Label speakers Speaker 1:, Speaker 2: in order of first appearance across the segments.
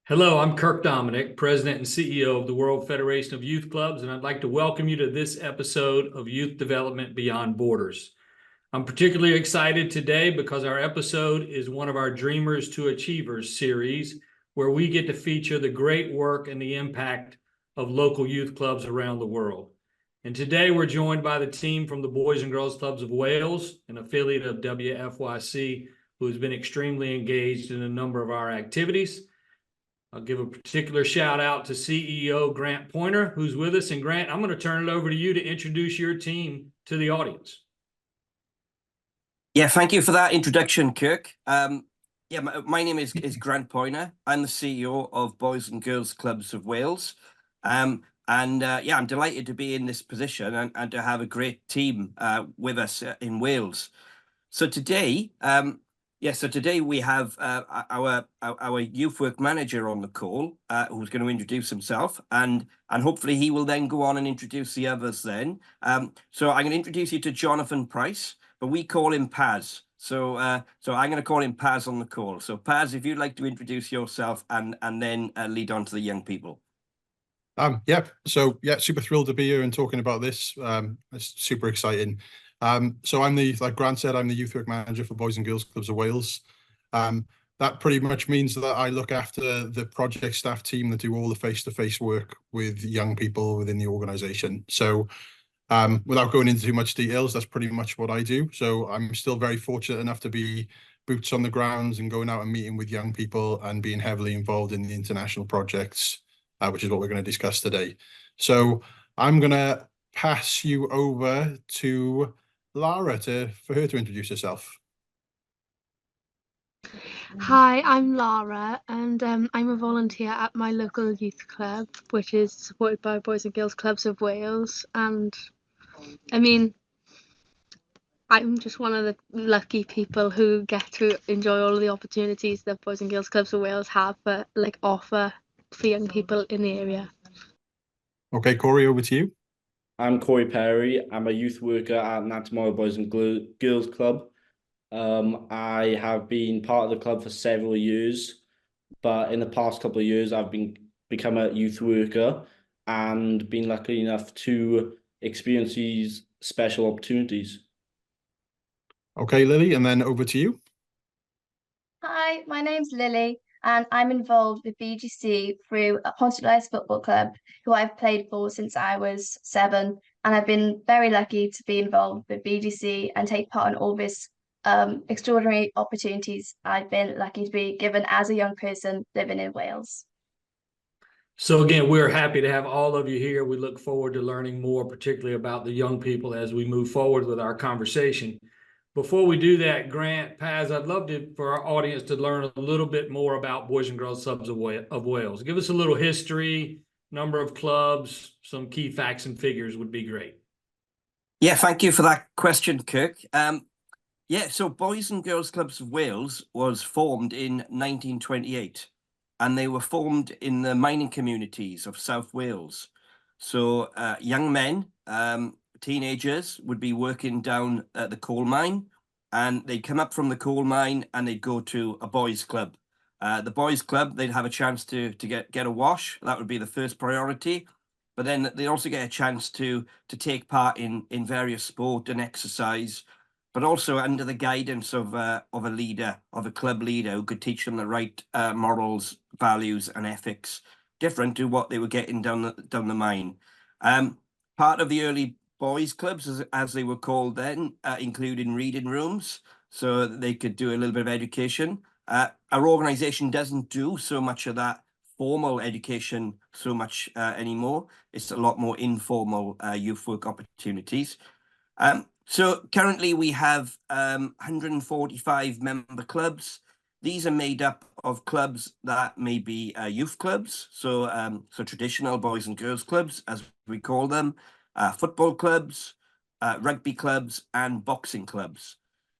Speaker 1: Hello, I'm Kirk Dominic, President and CEO of the World Federation of Youth Clubs, and I'd like to welcome you to this episode of Youth Development Beyond Borders. I'm particularly excited today because our episode is one of our Dreamers to Achievers series, where we get to feature the great work and the impact of local youth clubs around the world. And today we're joined by the team from the Boys and Girls Clubs of Wales, an affiliate of WFYC, who has been extremely engaged in a number of our activities. I'll give a particular shout out to CEO Grant Poiner, who's with us. And Grant, I'm going to turn it over to you to introduce your team to the audience.
Speaker 2: Yeah, thank you for that introduction, Kirk. My name is Grant Poiner. I'm the CEO of Boys and Girls Clubs of Wales. I'm delighted to be in this position and to have a great team with us in Wales. So today we have our youth work manager on the call, who's going to introduce himself, and hopefully he will then go on and introduce the others then. So I'm going to introduce you to Jonathan Price, but we call him Paz. So I'm going to call him Paz on the call. So Paz, if you'd like to introduce yourself and then lead on to the young people.
Speaker 3: Super thrilled to be here and talking about this. It's super exciting. So like Grant said, I'm the youth work manager for Boys and Girls Clubs of Wales. That pretty much means that I look after the project staff team that do all the face-to-face work with young people within the organization. So without going into too much details, that's pretty much what I do. So I'm still very fortunate enough to be boots on the grounds and going out and meeting with young people and being heavily involved in the international projects, which is what we're going to discuss today. So I'm going to pass you over to Lara for her to introduce herself.
Speaker 4: Hi, I'm Lara, and I'm a volunteer at my local youth club, which is supported by Boys and Girls Clubs of Wales. And I mean, I'm just one of the lucky people who get to enjoy all of the opportunities that Boys and Girls Clubs of Wales have offer for young people in the area.
Speaker 3: Okay, Corey, over to you.
Speaker 5: I'm Corey Perry. I'm a youth worker at Nantamora Boys and Girls Club. I have been part of the club for several years, but in the past couple of years, I've become a youth worker and been lucky enough to experience these special opportunities.
Speaker 3: Okay, Lily, and then over to you.
Speaker 6: Hi, my name's Lily, and I'm involved with BGC through a Pontificate Football Club, who I've played for since I was 7, and I've been very lucky to be involved with BGC and take part in all this extraordinary opportunities I've been lucky to be given as a young person living in Wales.
Speaker 1: So again, we're happy to have all of you here. We look forward to learning more, particularly about the young people as we move forward with our conversation. Before we do that, Grant, Paz, I'd love for our audience to learn a little bit more about Boys and Girls Clubs of Wales. Give us a little history, number of clubs, some key facts and figures would be great.
Speaker 2: Yeah, thank you for that question, Kirk. So Boys and Girls Clubs of Wales was formed in 1928, and they were formed in the mining communities of South Wales. So young men, teenagers would be working down at the coal mine, and they'd come up from the coal mine and they'd go to a boys club. The boys club, they'd have a chance to get a wash. That would be the first priority. But then they also get a chance to take part in various sport and exercise, but also under the guidance of a leader, of a club leader who could teach them the right morals, values, and ethics, different to what they were getting down the mine. Part of the early boys clubs, as they were called then, including reading rooms, so that they could do a little bit of education. Our organization doesn't do so much of that formal education so much anymore. It's a lot more informal youth work opportunities. So currently we have 145 member clubs. These are made up of clubs that may be youth clubs, so traditional boys and girls clubs, as we call them, football clubs, rugby clubs, and boxing clubs.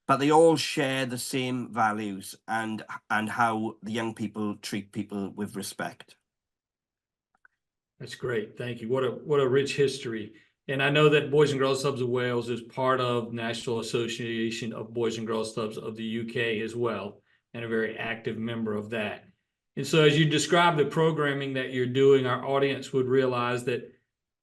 Speaker 2: But they all share the same values and how the young people treat people with respect.
Speaker 1: That's great. Thank you. What a rich history. And I know that Boys and Girls Clubs of Wales is part of National Association of Boys and Girls Clubs of the UK as well, and a very active member of that. And so as you describe the programming that you're doing, our audience would realize that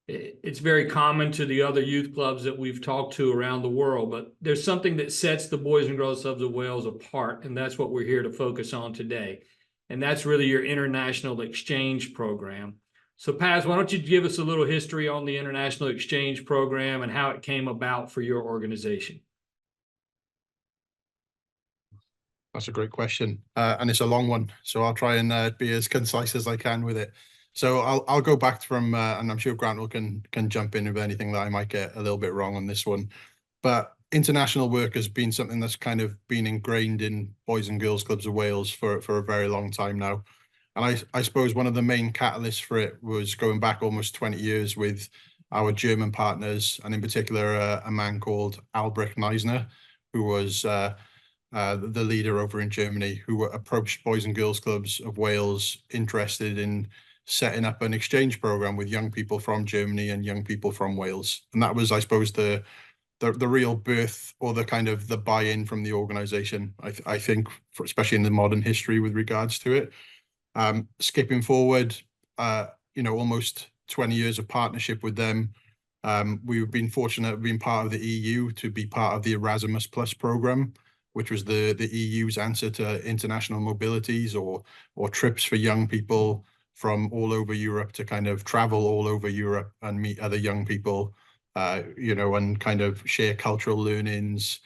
Speaker 1: it's very common to the other youth clubs that we've talked to around the world, but there's something that sets the Boys and Girls Clubs of Wales apart, and that's what we're here to focus on today. And that's really your international exchange program. So Paz, why don't you give us a little history on the international exchange program and how it came about for your organization?
Speaker 3: That's a great question, and it's a long one, so I'll try and be as concise as I can with it. So I'll go back from, and I'm sure Grant can jump in with anything that I might get a little bit wrong on this one. But international work has been something that's kind of been ingrained in Boys and Girls Clubs of Wales for a very long time now. And I suppose one of the main catalysts for it was going back almost 20 years with our German partners, and in particular a man called Albrecht Neisner, who was the leader over in Germany, who approached Boys and Girls Clubs of Wales interested in setting up an exchange program with young people from Germany and young people from Wales. And that was, I suppose, the real birth, or the kind of the buy-in from the organization, I think, especially in the modern history with regards to it. Skipping forward, almost 20 years of partnership with them. We've been fortunate of being part of the EU, to be part of the Erasmus Plus program, which was the EU's answer to international mobilities or trips for young people from all over Europe to kind of travel all over Europe and meet other young people, and kind of share cultural learnings,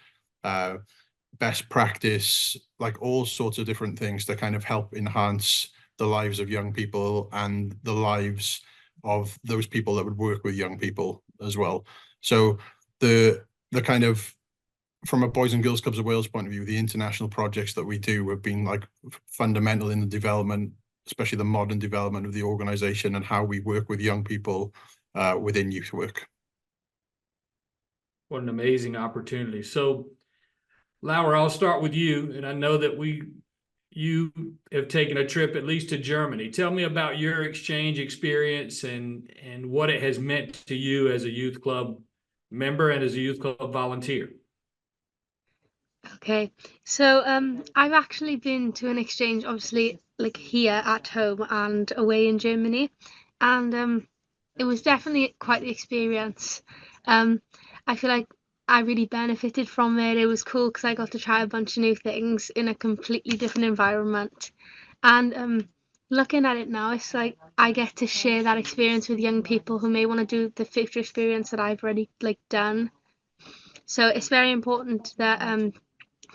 Speaker 3: best practice, like all sorts of different things to kind of help enhance the lives of young people and the lives of those people that would work with young people as well. So the kind of, from a Boys and Girls Clubs of Wales point of view, the international projects that we do have been like fundamental in the development, especially the modern development of the organization and how we work with young people within youth work.
Speaker 1: What an amazing opportunity. So Lara, I'll start with you. And I know that you have taken a trip at least to Germany. Tell me about your exchange experience and what it has meant to you as a youth club member and as a youth club volunteer.
Speaker 4: Okay, so I've actually been to an exchange, obviously, like here at home and away in Germany, and it was definitely quite the experience. I feel like I really benefited from it. It was cool because I got to try a bunch of new things in a completely different environment, and looking at it now, it's like I get to share that experience with young people who may want to do the future experience that I've already done. So it's very important that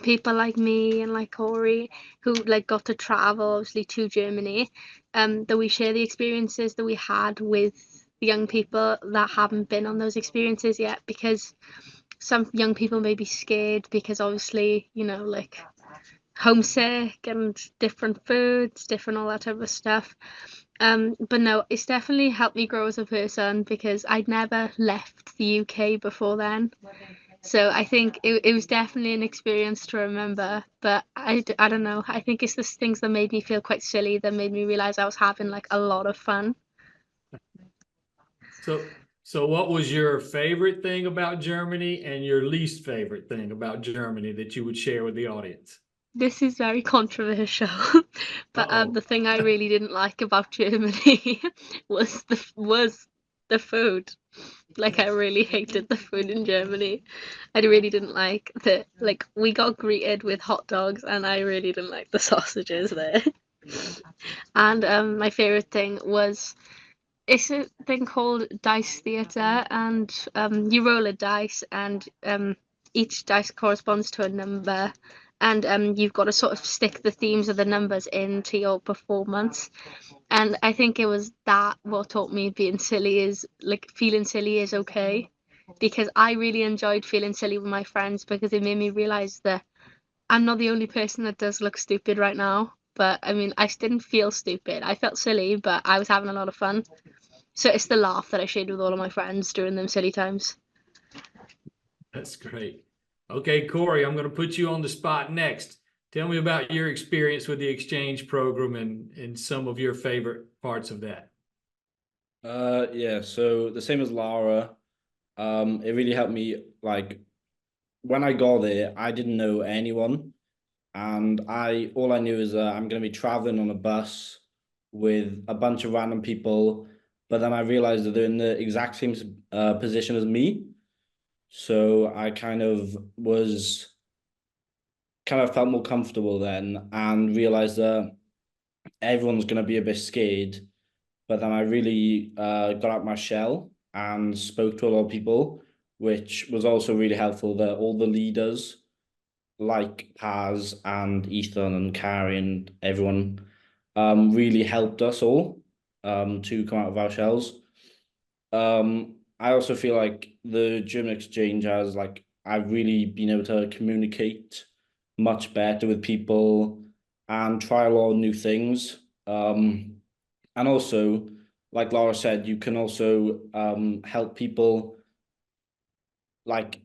Speaker 4: people like me and like Corey, who got to travel obviously to Germany, that we share the experiences that we had with the young people that haven't been on those experiences yet, because some young people may be scared because obviously homesick and different foods, different all that type of stuff. But no, it's definitely helped me grow as a person because I'd never left the UK before then. So I think it was definitely an experience to remember, but I don't know. I think it's the things that made me feel quite silly that made me realize I was having a lot of fun.
Speaker 1: So what was your favorite thing about Germany and your least favorite thing about Germany that you would share with the audience?
Speaker 4: This is very controversial, but
Speaker 1: Uh-oh.
Speaker 4: the thing I really didn't like about Germany was the food. I really hated the food in Germany. I really didn't like we got greeted with hot dogs and I really didn't like the sausages there. And my favorite thing was, it's a thing called dice theater, and you roll a dice, and each dice corresponds to a number, and you've got to sort of stick the themes of the numbers into your performance. And I think it was that what taught me being silly is feeling silly is okay, because I really enjoyed feeling silly with my friends because it made me realize that I'm not the only person that does look stupid right now. But I mean, I didn't feel stupid. I felt silly, but I was having a lot of fun. So it's the laugh that I shared with all of my friends during them silly times.
Speaker 1: That's great. Okay, Corey, I'm going to put you on the spot next. Tell me about your experience with the exchange program and some of your favorite parts of that.
Speaker 5: Yeah, so the same as Lara, it really helped me. When I got there, I didn't know anyone. and all I knew is that I'm going to be traveling on a bus with a bunch of random people, but then I realized that they're in the exact same position as me. So I kind of felt more comfortable then, and realized that everyone's going to be a bit scared. But then I really got out my shell and spoke to a lot of people, which was also really helpful. That all the leaders, like Paz and Ethan and Carrie and everyone, really helped us all to come out of our shells. I also feel like the German exchange has, like, I've really been able to communicate much better with people and try a lot of new things. And also, like Lara said, you can also help people, like,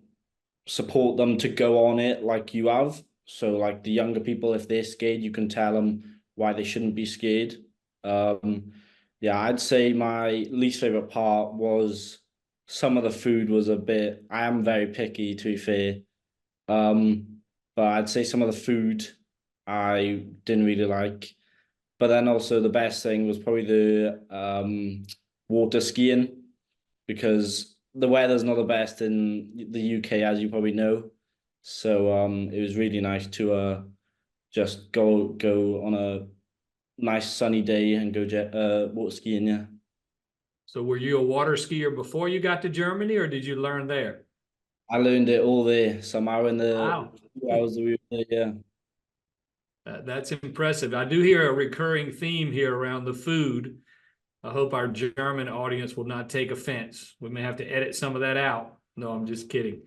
Speaker 5: support them to go on it like you have. So like the younger people, if they're scared, you can tell them why they shouldn't be scared. Yeah, I'd say my least favorite part was some of the food was a bit, I am very picky, to be fair. But I'd say some of the food I didn't really like. But then also the best thing was probably the water skiing, because the weather's not the best in the UK, as you probably know. So it was really nice to just go on a nice sunny day and go water skiing. Yeah,
Speaker 1: So were you a water skier before you got to Germany, or did you learn there?
Speaker 5: I learned it all there somehow in the
Speaker 1: Wow.
Speaker 5: 2 hours that we were there. Yeah.
Speaker 1: That's impressive. I do hear a recurring theme here around the food. I hope our German audience will not take offense. We may have to edit some of that out. No, I'm just kidding.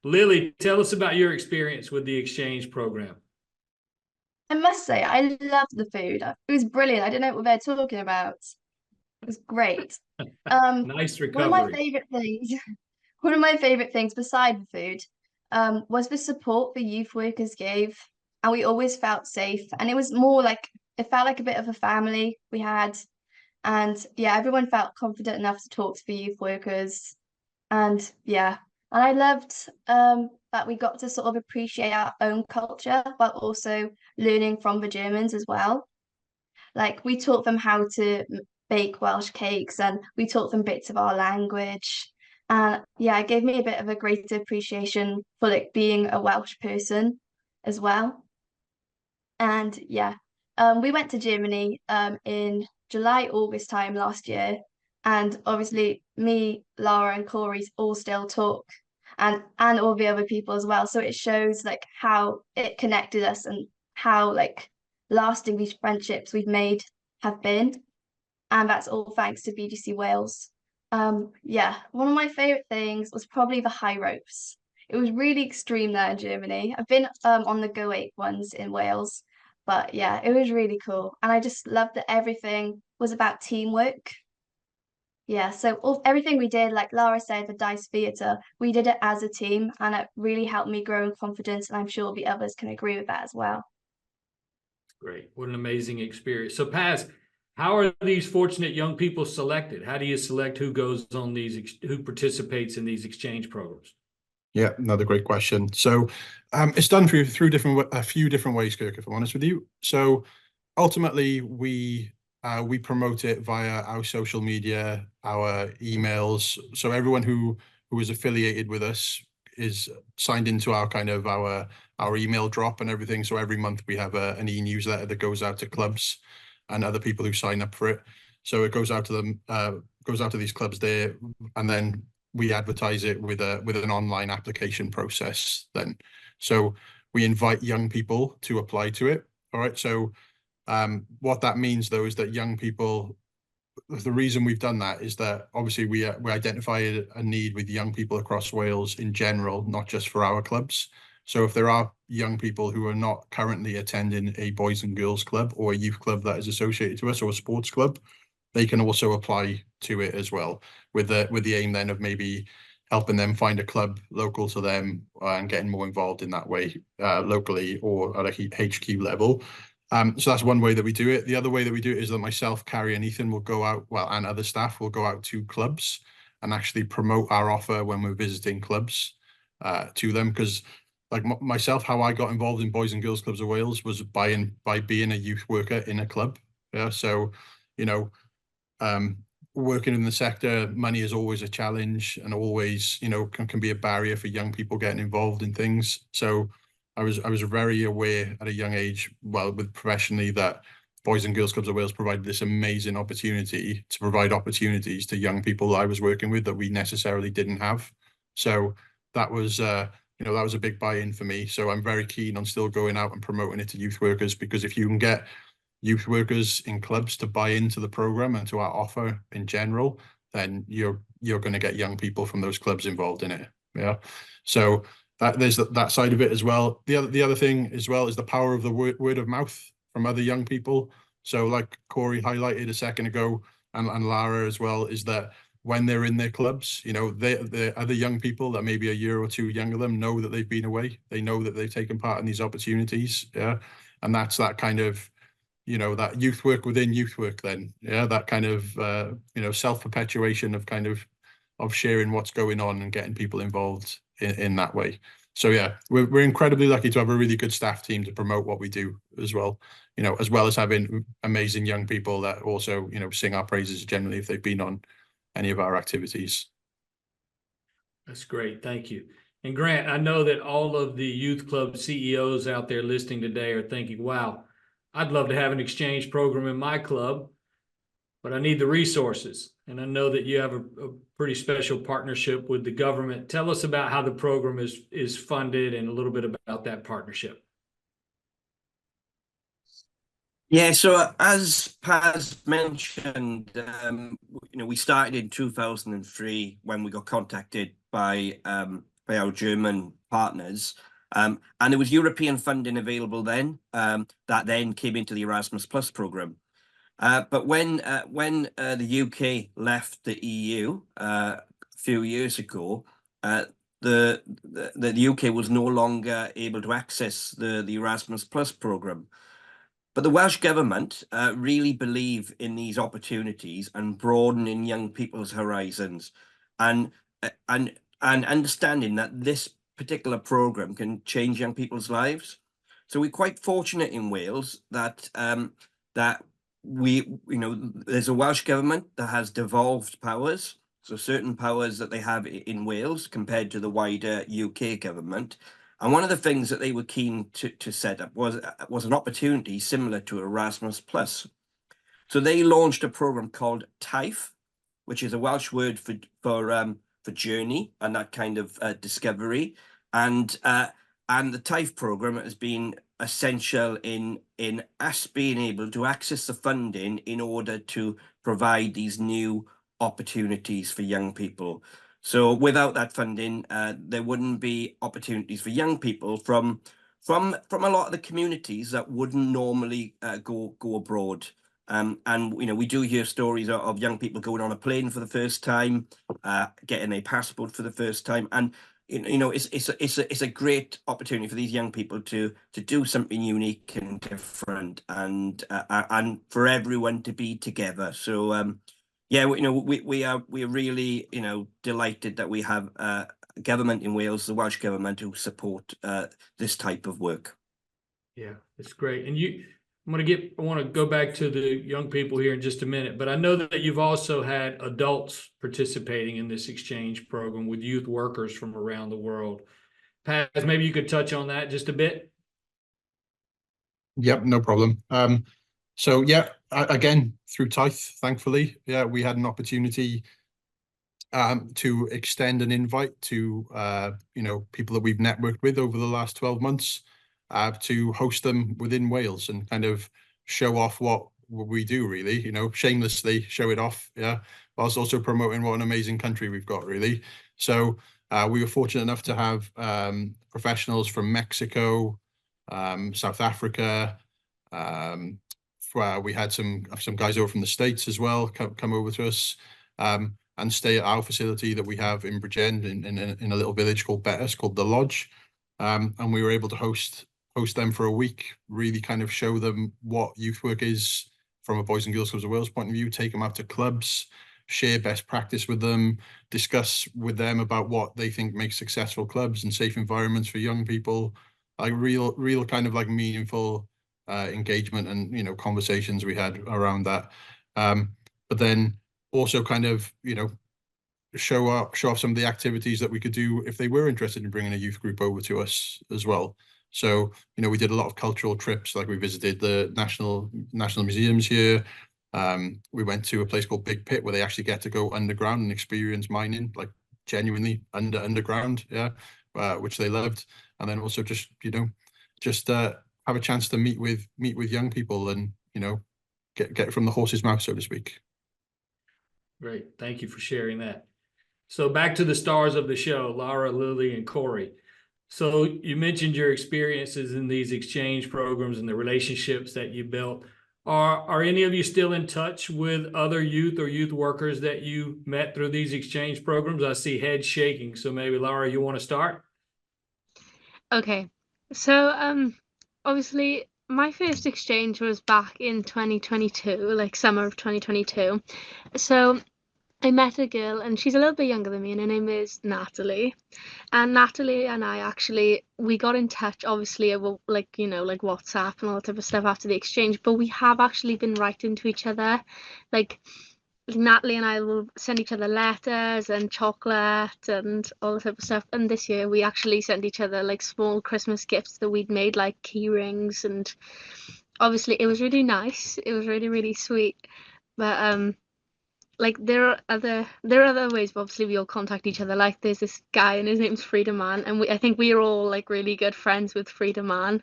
Speaker 1: Lily, tell us about your experience with the exchange program.
Speaker 6: I must say, I loved the food. It was brilliant. I didn't know what they're talking about. It was great.
Speaker 1: Nice
Speaker 6: One of my
Speaker 1: recovery.
Speaker 6: favorite things, one of my favorite things beside the food, was the support the youth workers gave, and we always felt safe. And it was more like it felt like a bit of a family we had, and yeah, everyone felt confident enough to talk to the youth workers, and yeah, and I loved that we got to sort of appreciate our own culture while also learning from the Germans as well. Like we taught them how to bake Welsh cakes, and we taught them bits of our language. And yeah, it gave me a bit of a greater appreciation for like being a Welsh person as well. And yeah, we went to Germany in July, August time last year. And obviously me, Lara and Corey all still talk, and all the other people as well. So it shows like how it connected us and how like lasting these friendships we've made have been. And that's all thanks to BGC Wales. Yeah, one of my favorite things was probably the high ropes. It was really extreme there in Germany. I've been on the Go 8 ones in Wales, but yeah, it was really cool. And I just loved that everything was about teamwork. Yeah, so everything we did, like Lara said, the Dice Theatre, we did it as a team, and it really helped me grow in confidence. And I'm sure the others can agree with that as well.
Speaker 1: Great. What an amazing experience. So Paz, how are these fortunate young people selected? How do you select who goes on who participates in these exchange programs?
Speaker 3: Yeah, another great question. So it's done through a few different ways, Kirk, if I'm honest with you. So ultimately, we promote it via our social media, our emails. So everyone who is affiliated with us is signed into our email drop and everything. So every month we have an e-newsletter that goes out to clubs and other people who sign up for it. So it goes out to them, goes out to these clubs there, and then we advertise it with an online application process then. So we invite young people to apply to it. All right. So what that means though is that young people, the reason we've done that is that obviously we identify a need with young people across Wales in general, not just for our clubs. So if there are young people who are not currently attending a boys and girls club or a youth club that is associated to us, or a sports club, they can also apply to it as well, with the aim then of maybe helping them find a club local to them and getting more involved in that way, locally or at a HQ level. So that's one way that we do it. The other way that we do it is that myself, Carrie, and Ethan will go out, and other staff will go out to clubs and actually promote our offer when we're visiting clubs to them, because like myself, how I got involved in Boys and Girls Clubs of Wales was by being a youth worker in a club. Yeah, so you know, working in the sector, money is always a challenge and always, can be a barrier for young people getting involved in things. So I was very aware at a young age, well, with professionally, that Boys and Girls Clubs of Wales provided this amazing opportunity to provide opportunities to young people I was working with that we necessarily didn't have. So that was, that was a big buy-in for me. So I'm very keen on still going out and promoting it to youth workers, because if you can get youth workers in clubs to buy into the program and to our offer in general, then you're going to get young people from those clubs involved in it. Yeah. So there's that side of it as well. The other thing as well is the power of the word of mouth from other young people. So like Corey highlighted a second ago, and Lara as well, is that when they're in their clubs, the other young people that maybe a year or two younger than them know that they've been away. They know that they've taken part in these opportunities. Yeah. And that's that kind of, that youth work within youth work then. Yeah. That kind of, self-perpetuation of kind of sharing what's going on and getting people involved in that way. So yeah, we're incredibly lucky to have a really good staff team to promote what we do as well, as well as having amazing young people that also, sing our praises generally if they've been on any of our activities.
Speaker 1: That's great. Thank you. And Grant, I know that all of the youth club CEOs out there listening today are thinking, wow, I'd love to have an exchange program in my club, but I need the resources. And I know that you have a pretty special partnership with the government. Tell us about how the program is funded and a little bit about that partnership.
Speaker 2: Yeah, so as Paz mentioned, we started in 2003 when we got contacted by our German partners, and there was European funding available then, that then came into the Erasmus Plus program. But when the UK left the EU a few years ago, the UK was no longer able to access the Erasmus Plus program. But the Welsh government really believe in these opportunities and broadening young people's horizons, and understanding that this particular program can change young people's lives. So we're quite fortunate in Wales that there's a Welsh government that has devolved powers. So certain powers that they have in Wales compared to the wider UK government. And one of the things that they were keen to set up was an opportunity similar to Erasmus Plus. So they launched a program called TAIF, which is a Welsh word for journey and that kind of discovery. And the TAIF program has been essential in us being able to access the funding in order to provide these new opportunities for young people. So without that funding, there wouldn't be opportunities for young people from a lot of the communities that wouldn't normally go abroad. And we do hear stories of young people going on a plane for the first time, getting a passport for the first time, and it's a great opportunity for these young people to do something unique and different, and for everyone to be together. So yeah, we're really delighted that we have government in Wales, the Welsh government, who support this type of work.
Speaker 1: Yeah, it's great. And I want to go back to the young people here in just a minute, but I know that you've also had adults participating in this exchange program with youth workers from around the world. Paz, maybe you could touch on that just a bit.
Speaker 3: Yep, no problem. So yeah, again, through TAIF, thankfully, yeah, we had an opportunity to extend an invite to people that we've networked with over the last 12 months to host them within Wales and kind of show off what we do, really, shamelessly show it off, yeah, whilst also promoting what an amazing country we've got, really. So we were fortunate enough to have professionals from Mexico, South Africa. We had some guys over from the States as well come over to us and stay at our facility that we have in Bridgend in a little village called Betws, called The Lodge. And we were able to host them for a week, really kind of show them what youth work is from a Boys and Girls Clubs of Wales point of view, take them out to clubs, share best practice with them, discuss with them about what they think makes successful clubs and safe environments for young people. Like real kind of like meaningful engagement and, you know, conversations we had around that. But then also kind of, you know, show off some of the activities that we could do if they were interested in bringing a youth group over to us as well. So, you know, we did a lot of cultural trips, like we visited the national museums here. We went to a place called Big Pit where they actually get to go underground and experience mining, like genuinely underground, yeah, which they loved. And then also just, you know, just have a chance to meet with young people and, you know, get it from the horse's mouth, so to speak.
Speaker 1: Great. Thank you for sharing that. So back to the stars of the show, Lara, Lily, and Corey. So you mentioned your experiences in these exchange programs and the relationships that you built. Are any of you still in touch with other youth or youth workers that you met through these exchange programs? I see heads shaking. So maybe Lara, you want to start?
Speaker 4: Okay, so obviously my first exchange was back in 2022, like summer of 2022. So I met a girl and she's a little bit younger than me and her name is Natalie. And Natalie and I actually we got in touch obviously like, you know, like WhatsApp and all that type of stuff after the exchange, but we have actually been writing to each other. Like Natalie and I will send each other letters and chocolate and all that type of stuff. And this year we actually sent each other like small Christmas gifts that we'd made, like key rings, and obviously it was really nice. It was really, really sweet. But like there are other ways, but obviously we all contact each other. Like there's this guy and his name's Freedom Man, and I think we are all like really good friends with Freedom Man.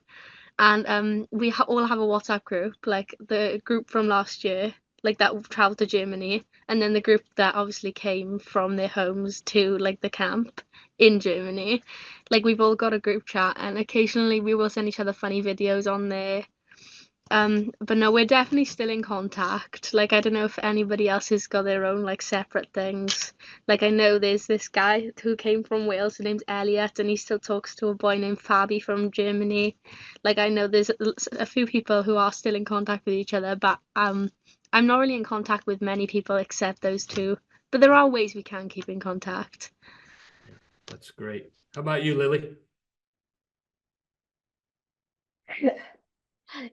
Speaker 4: And we all have a WhatsApp group, like the group from last year, like that traveled to Germany, and then the group that obviously came from their homes to like the camp in Germany. Like we've all got a group chat, and occasionally we will send each other funny videos on there. But no, we're definitely still in contact. Like I don't know if anybody else has got their own like separate things. Like I know there's this guy who came from Wales, his name's Elliot, and he still talks to a boy named Fabi from Germany. Like I know there's a few people who are still in contact with each other, but I'm not really in contact with many people except those two. But there are ways we can keep in contact.
Speaker 1: That's great. How about you, Lily?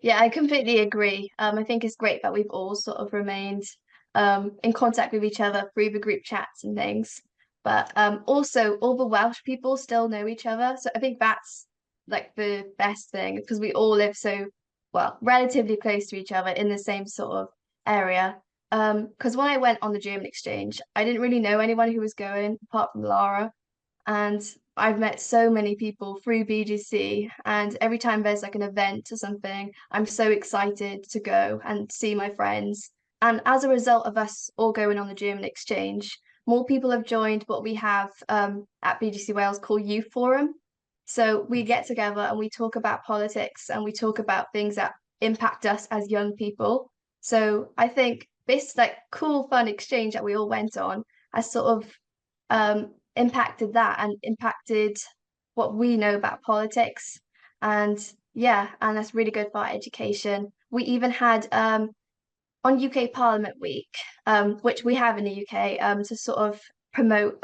Speaker 6: Yeah, I completely agree. I think it's great that we've all sort of remained in contact with each other through the group chats and things. But also all the Welsh people still know each other. So I think that's like the best thing because we all live so well, relatively close to each other in the same sort of area. Because when I went on the German exchange, I didn't really know anyone who was going apart from Lara. And I've met so many people through BGC, and every time there's like an event or something, I'm so excited to go and see my friends. And as a result of us all going on the German exchange, more people have joined what we have at BGC Wales called Youth Forum. So we get together and we talk about politics and we talk about things that impact us as young people. So I think this like cool, fun exchange that we all went on has sort of impacted that and impacted what we know about politics. And yeah, and that's really good for our education. We even had on UK Parliament Week, which we have in the UK, to sort of promote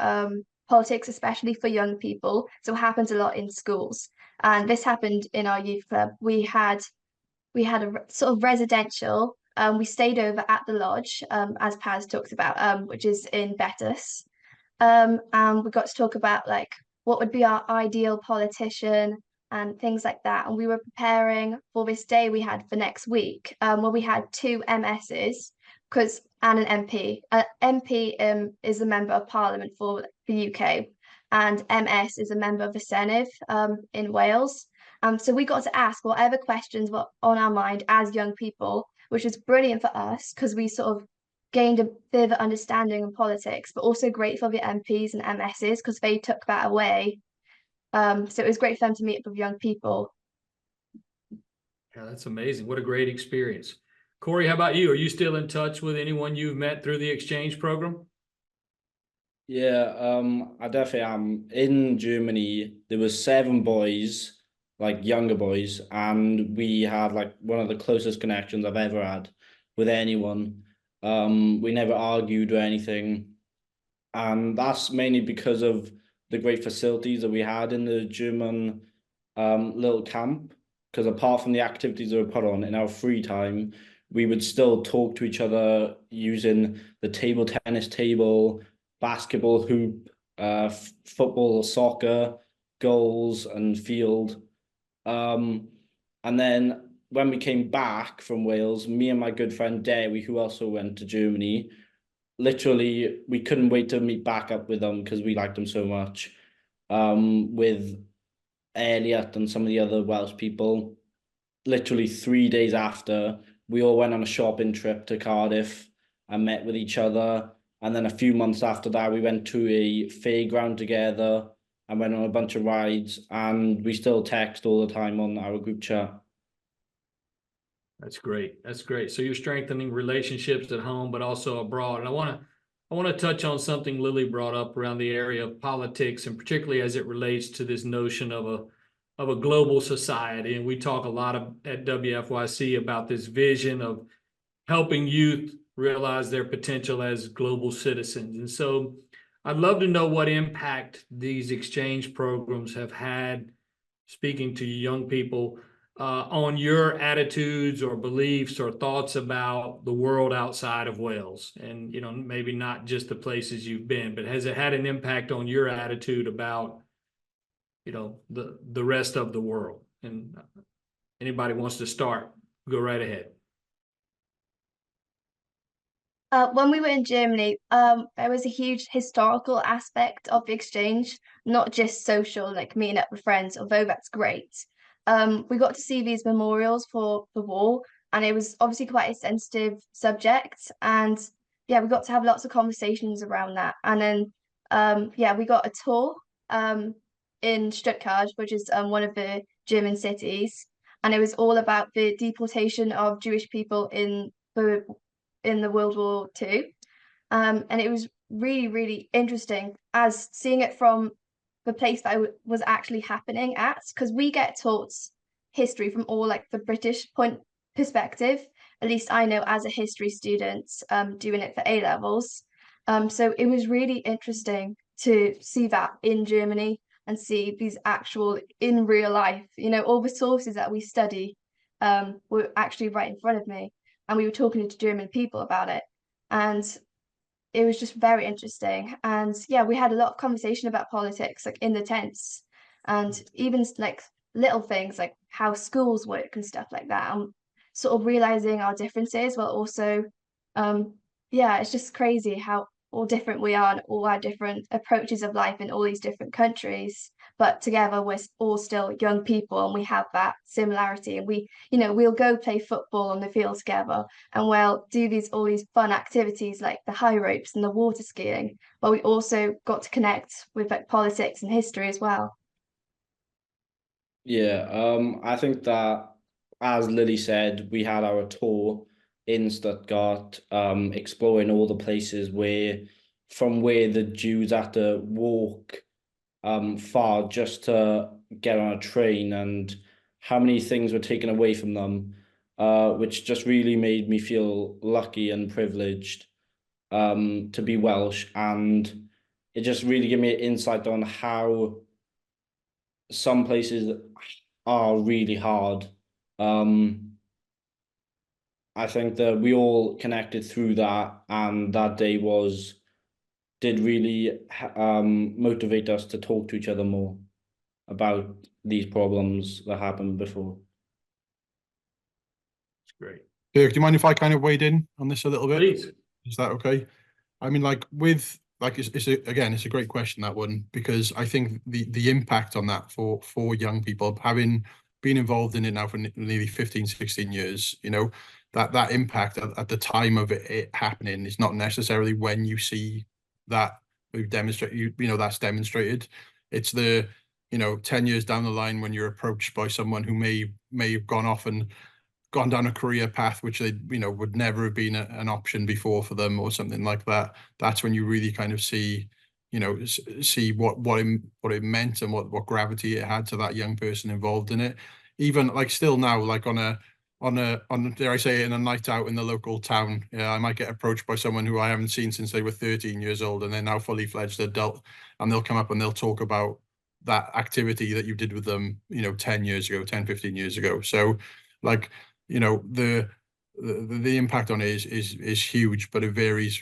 Speaker 6: politics, especially for young people. So it happens a lot in schools. And this happened in our youth club. We had a sort of residential. We stayed over at the lodge, as Paz talked about, which is in Betis. And we got to talk about like what would be our ideal politician and things like that. And we were preparing for this day we had for next week, where we had two MSs and an MP. MP is a member of Parliament for the UK, and MS is a member of the Senedd in Wales. So we got to ask whatever questions were on our mind as young people, which was brilliant for us because we sort of gained a further understanding of politics, but also great for the MPs and MSs because they took that away. So it was great for them to meet up with young people.
Speaker 1: Yeah, that's amazing. What a great experience. Corey, how about you? Are you still in touch with anyone you've met through the exchange program?
Speaker 5: Yeah, I definitely am. In Germany, there was 7 boys, like younger boys, and we had like one of the closest connections I've ever had with anyone. We never argued or anything. And that's mainly because of the great facilities that we had in the German little camp. Because apart from the activities that were put on in our free time, we would still talk to each other using the table tennis table, basketball hoop, football, soccer, goals, and field. And then when we came back from Wales, me and my good friend Dewi, who also went to Germany, literally we couldn't wait to meet back up with them because we liked them so much. With Elliot and some of the other Welsh people, literally 3 days after, we all went on a shopping trip to Cardiff and met with each other. And then a few months after that, we went to a fairground together and went on a bunch of rides. And we still text all the time on our group chat.
Speaker 1: That's great. That's great. So you're strengthening relationships at home, but also abroad. And I want to touch on something Lily brought up around the area of politics, and particularly as it relates to this notion of a global society. And we talk a lot at WFYC about this vision of helping youth realize their potential as global citizens. And so I'd love to know what impact these exchange programs have had, speaking to young people, on your attitudes or beliefs or thoughts about the world outside of Wales, and maybe not just the places you've been, but has it had an impact on your attitude about the rest of the world? And anybody wants to start, go right ahead.
Speaker 6: When we were in Germany, there was a huge historical aspect of the exchange, not just social, like meeting up with friends, although that's great. We got to see these memorials for the war, and it was obviously quite a sensitive subject. And yeah, we got to have lots of conversations around that. And then yeah, we got a tour in Stuttgart, which is one of the German cities, and it was all about the deportation of Jewish people in the World War II. And it was really, really interesting as seeing it from the place that was actually happening at, because we get taught history from all like the British point perspective. At least I know as a history student, doing it for A levels. So it was really interesting to see that in Germany and see these actual in real life, all the sources that we study were actually right in front of me. And we were talking to German people about it. And it was just very interesting. And yeah, we had a lot of conversation about politics, like in the tents, and even like little things like how schools work and stuff like that. And sort of realizing our differences, while also, yeah, it's just crazy how all different we are and all our different approaches of life in all these different countries. But together, we're all still young people, and we have that similarity. And we'll go play football on the field together, and we'll do all these fun activities like the high ropes and the water skiing. But we also got to connect with like politics and history as well.
Speaker 5: Yeah, I think that, as Lily said, we had our tour in Stuttgart, exploring all the places from where the Jews had to walk far just to get on a train, and how many things were taken away from them, which just really made me feel lucky and privileged to be Welsh. And it just really gave me an insight on how some places are really hard. I think that we all connected through that, and that day did really motivate us to talk to each other more about these problems that happened before.
Speaker 1: It's great.
Speaker 3: Dirk, do you mind if I kind of weighed in on this a little bit?
Speaker 1: Please.
Speaker 3: Is that okay? I mean, like it's a great question, that one, because I think the impact on that for young people, having been involved in it now for nearly 15, 16 years, that impact at the time of it happening is not necessarily when you see that we've demonstrated, that's demonstrated. It's the 10 years down the line when you're approached by someone who may have gone off and gone down a career path which they would never have been an option before for them, or something like that. That's when you really kind of see what it meant and what gravity it had to that young person involved in it. Even like still now, like on a dare I say it, in a night out in the local town. Yeah, I might get approached by someone who I haven't seen since they were 13 years old, and they're now fully fledged adult, and they'll come up and they'll talk about that activity that you did with them, 10 years ago, 10, 15 years ago. So like, the impact on it is huge, but it varies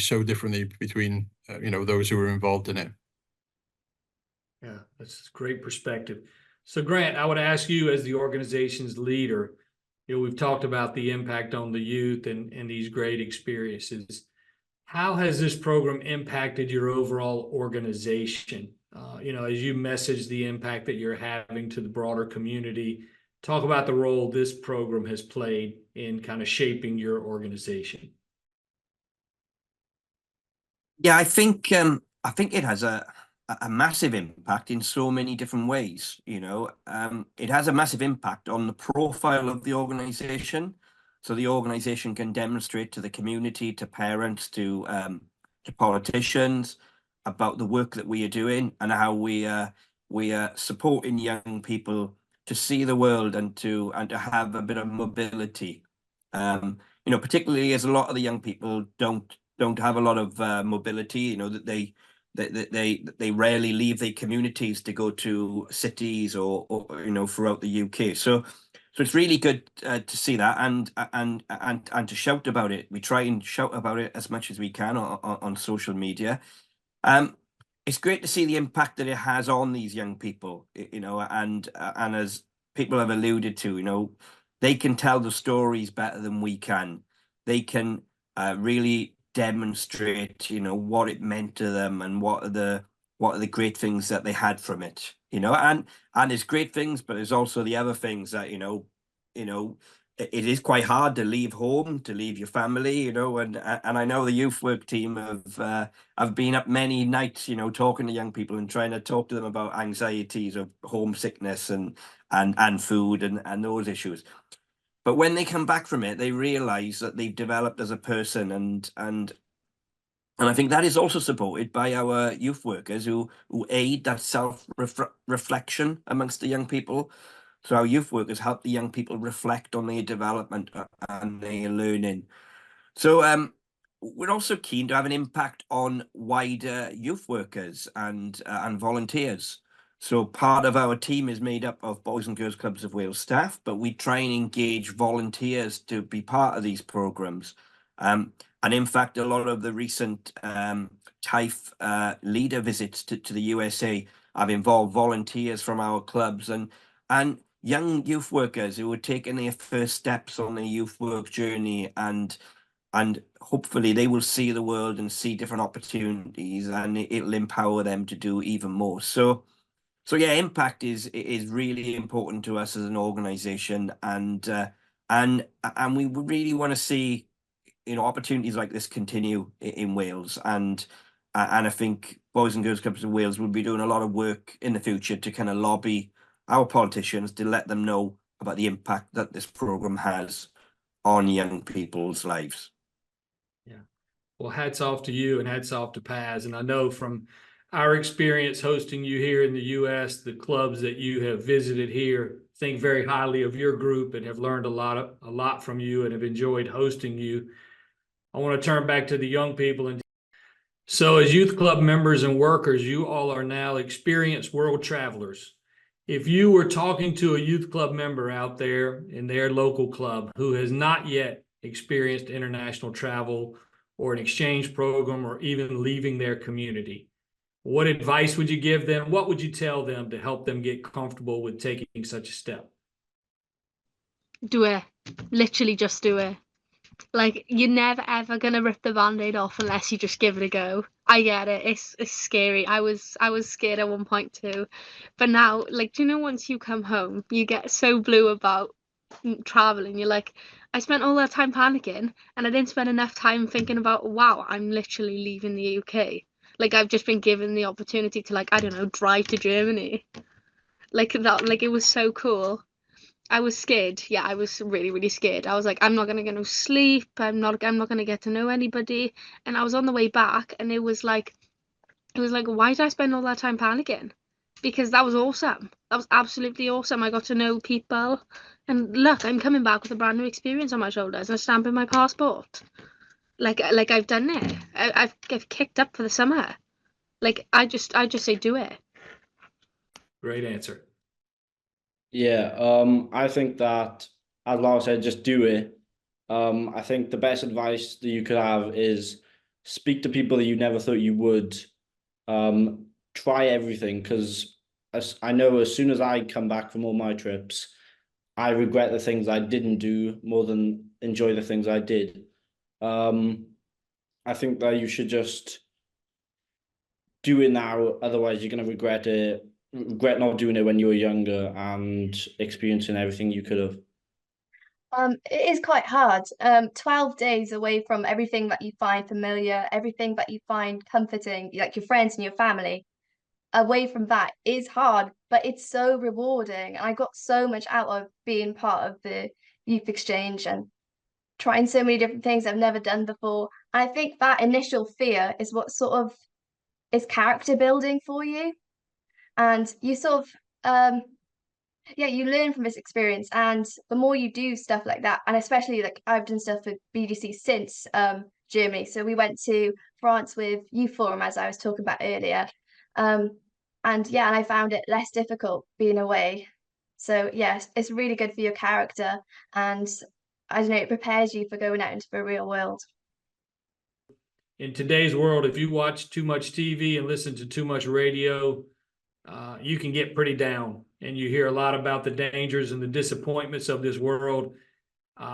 Speaker 3: so differently between those who are involved in it.
Speaker 1: Yeah, that's great perspective. So Grant, I would ask you as the organization's leader, we've talked about the impact on the youth and these great experiences. How has this program impacted your overall organization? As you message the impact that you're having to the broader community, talk about the role this program has played in kind of shaping your organization.
Speaker 2: Yeah, I think it has a massive impact in so many different ways. It has a massive impact on the profile of the organization. So the organization can demonstrate to the community, to parents, to politicians about the work that we are doing and how we are supporting young people to see the world and to have a bit of mobility. Particularly as a lot of the young people don't have a lot of mobility. That they rarely leave their communities to go to cities or throughout the UK. So it's really good to see that and to shout about it. We try and shout about it as much as we can on social media. It's great to see the impact that it has on these young people, and as people have alluded to, they can tell the stories better than we can. They can really demonstrate, what it meant to them and what are the great things that they had from it, and there's great things, but there's also the other things that, it is quite hard to leave home, to leave your family, and I know the youth work team have been up many nights, talking to young people and trying to talk to them about anxieties of homesickness and food and those issues. But when they come back from it, they realize that they've developed as a person, and I think that is also supported by our youth workers who aid that self-reflection amongst the young people. So our youth workers help the young people reflect on their development and their learning. So we're also keen to have an impact on wider youth workers and volunteers. So part of our team is made up of Boys and Girls Clubs of Wales staff, but we try and engage volunteers to be part of these programs. And in fact, a lot of the recent TIFE leader visits to the USA have involved volunteers from our clubs and young youth workers who are taking their first steps on their youth work journey, and hopefully they will see the world and see different opportunities, and it'll empower them to do even more. So yeah, impact is really important to us as an organization, and we really want to see opportunities like this continue in Wales, and I think Boys and Girls Clubs of Wales will be doing a lot of work in the future to kind of lobby our politicians to let them know about the impact that this program has on young people's lives.
Speaker 1: Yeah. Well, hats off to you and hats off to Paz. And I know from our experience hosting you here in the US, the clubs that you have visited here think very highly of your group and have learned a lot from you and have enjoyed hosting you. I want to turn back to the young people. And so as youth club members and workers, you all are now experienced world travelers. If you were talking to a youth club member out there in their local club who has not yet experienced international travel or an exchange program or even leaving their community, what advice would you give them? What would you tell them to help them get comfortable with taking such a step?
Speaker 4: Do it. Literally just do it. Like, you're never ever gonna rip the band-aid off unless you just give it a go. I get it. It's scary. I was scared at one point too, but now, like, do you know, once you come home, you get so blue about traveling. You're like, I spent all that time panicking, and I didn't spend enough time thinking about, wow, I'm literally leaving the UK. Like, I've just been given the opportunity to, like, I don't know, drive to Germany. Like that. Like, it was so cool. I was scared. Yeah, I was really, really scared. I was like, I'm not gonna get no sleep. I'm not gonna get to know anybody. And I was on the way back, and it was like, why did I spend all that time panicking? because that was awesome. That was absolutely awesome. I got to know people, and look, I'm coming back with a brand new experience on my shoulders and a stamp in my passport. Like I've done it. I've kicked up for the summer. Like I just say do it.
Speaker 1: Great answer.
Speaker 5: Yeah, I think that, as Lara said, just do it. I think the best advice that you could have is speak to people that you never thought you would. Try everything, because I know as soon as I come back from all my trips, I regret the things I didn't do more than enjoy the things I did. I think that you should just do it now, otherwise you're gonna regret it, regret not doing it when you were younger and experiencing everything you could have.
Speaker 6: It is quite hard. 12 days away from everything that you find familiar, everything that you find comforting, like your friends and your family, away from that is hard, but it's so rewarding. I got so much out of being part of the youth exchange and trying so many different things I've never done before. And I think that initial fear is what sort of is character building for you. And you sort of yeah, you learn from this experience, and the more you do stuff like that, and especially like I've done stuff with BGC since Germany. So we went to France with Youth Forum, as I was talking about earlier. And yeah, and I found it less difficult being away. So yes, it's really good for your character, and I don't know, it prepares you for going out into the real world.
Speaker 1: In today's world, if you watch too much TV and listen to too much radio, you can get pretty down, and you hear a lot about the dangers and the disappointments of this world.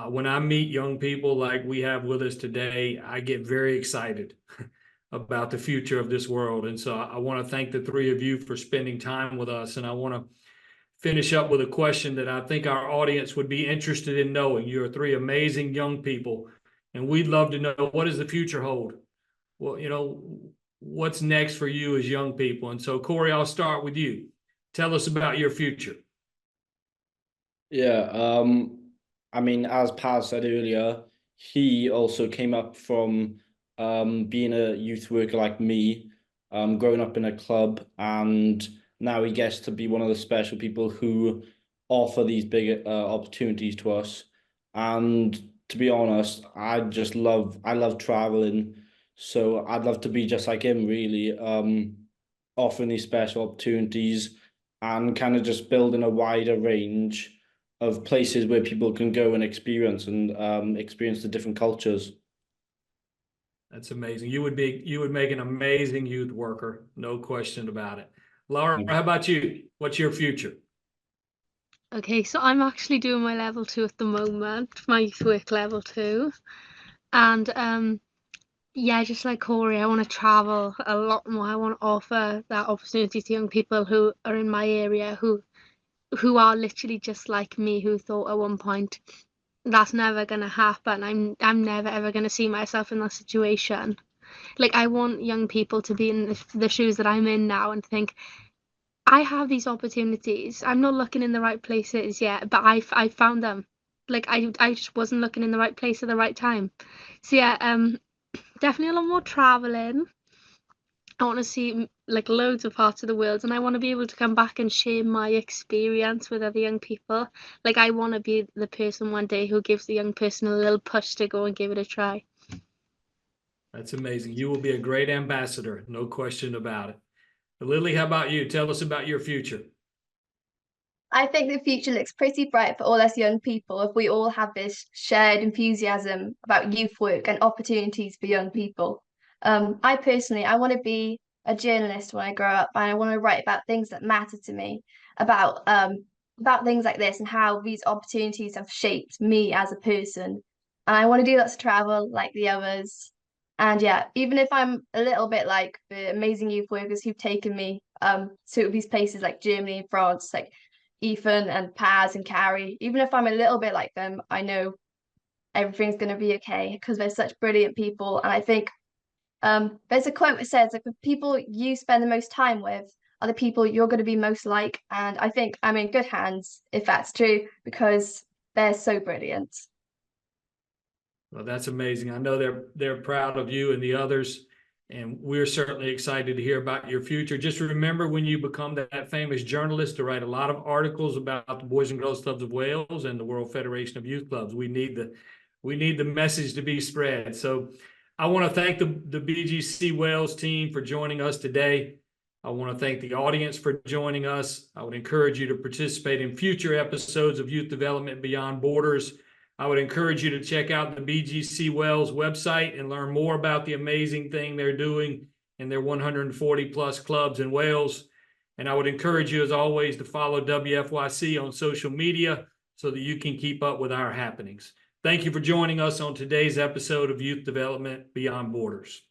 Speaker 1: When I meet young people like we have with us today, I get very excited about the future of this world. And so I want to thank the three of you for spending time with us. And I want to finish up with a question that I think our audience would be interested in knowing. You're three amazing young people, and we'd love to know, what does the future hold? Well, what's next for you as young people? And so, Corey, I'll start with you. Tell us about your future.
Speaker 5: Yeah, I mean, as Paz said earlier, he also came up from being a youth worker like me, growing up in a club, and now he gets to be one of the special people who offer these big opportunities to us. And to be honest, I love traveling, so I'd love to be just like him, really, offering these special opportunities and kind of just building a wider range of places where people can go and experience the different cultures.
Speaker 1: That's amazing. You would make an amazing youth worker, no question about it. Lara, how about you? What's your future?
Speaker 4: Okay, so I'm actually doing my level 2 at the moment, my youth work level 2. And yeah, just like Corey, I want to travel a lot more. I want to offer that opportunity to young people who are in my area who are literally just like me, who thought at one point that's never gonna happen. I'm never ever gonna see myself in that situation. Like I want young people to be in the shoes that I'm in now and think, I have these opportunities. I'm not looking in the right places yet, but I found them. Like I just wasn't looking in the right place at the right time. So yeah, definitely a lot more traveling. I want to see like loads of parts of the world, and I want to be able to come back and share my experience with other young people. Like I want to be the person one day who gives the young person a little push to go and give it a try.
Speaker 1: That's amazing. You will be a great ambassador, no question about it. Lily, how about you? Tell us about your future.
Speaker 6: I think the future looks pretty bright for all us young people if we all have this shared enthusiasm about youth work and opportunities for young people. I personally, I want to be a journalist when I grow up, and I want to write about things that matter to me, about things like this and how these opportunities have shaped me as a person. And I want to do lots of travel like the others. And yeah, even if I'm a little bit like the amazing youth workers who've taken me to these places like Germany and France, like Ethan and Paz and Carrie, even if I'm a little bit like them, I know everything's going to be okay because they're such brilliant people. And I think there's a quote that says like the people you spend the most time with are the people you're going to be most like. And I think I'm in good hands if that's true because they're so brilliant.
Speaker 1: Well, that's amazing. I know they're proud of you and the others. And we're certainly excited to hear about your future. Just remember, when you become that famous journalist, to write a lot of articles about the Boys and Girls Clubs of Wales and the World Federation of Youth Clubs. We need the message to be spread. So I want to thank the BGC Wales team for joining us today. I want to thank the audience for joining us. I would encourage you to participate in future episodes of Youth Development Beyond Borders. I would encourage you to check out the BGC Wales website and learn more about the amazing thing they're doing in their 140 plus clubs in Wales. And I would encourage you, as always, to follow WFYC on social media so that you can keep up with our happenings. Thank you for joining us on today's episode of Youth Development Beyond Borders.